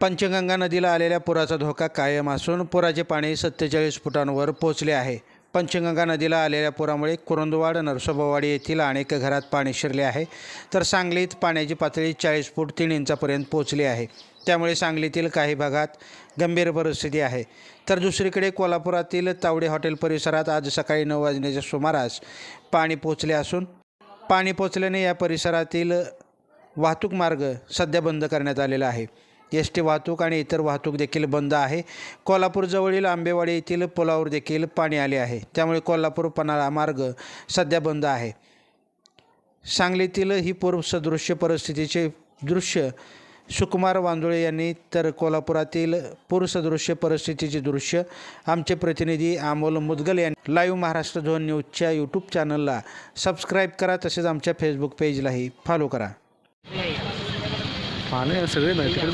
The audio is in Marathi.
पंचगंगा नदीला आलेल्या पुराचा धोका कायम असून पुराचे पाणी 47 फुटांवर पोहोचले आहे. पंचगंगा नदीला आलेल्या पुरामुळे कुरुंदवाड नरसोबावाडी येथील अनेक घरात पाणी शिरले आहे, तर सांगलीत पाण्याची पातळी 40 फूट 3 इंचापर्यंत पोहोचली आहे. त्यामुळे सांगलीतील काही भागात गंभीर परिस्थिती आहे. तर दुसरीकडे कोल्हापुरातील तावडे हॉटेल परिसरात आज सकाळी 9 वाजण्याच्या सुमारास पाणी पोहोचले असून पाणी पोहोचल्याने या परिसरातील वाहतूक मार्ग सध्या बंद करण्यात आलेला आहे. एस.टी. वाहतूक आणि इतर वाहतूक देखील बंद आहे. कोल्हापूरजवळील आंबेवाडी येथील पुलावर देखील पाणी आले आहे. त्यामुळे कोल्हापूर पन्हाळा मार्ग सध्या बंद आहे. सांगलीतील ही पूरसदृश्य परिस्थितीचे दृश्य सुकुमार वांजुळे यांनी, तर कोल्हापुरातील पूरसदृश्य परिस्थितीचे दृश्य आमचे प्रतिनिधी अमोल मुदगल यांनी लाईव्ह महाराष्ट्र झोन न्यूजच्या यूट्यूब चॅनलला सबस्क्राईब करा, तसेच आमच्या फेसबुक पेजलाही फॉलो करा. पाणी सगळे नाही तिकडे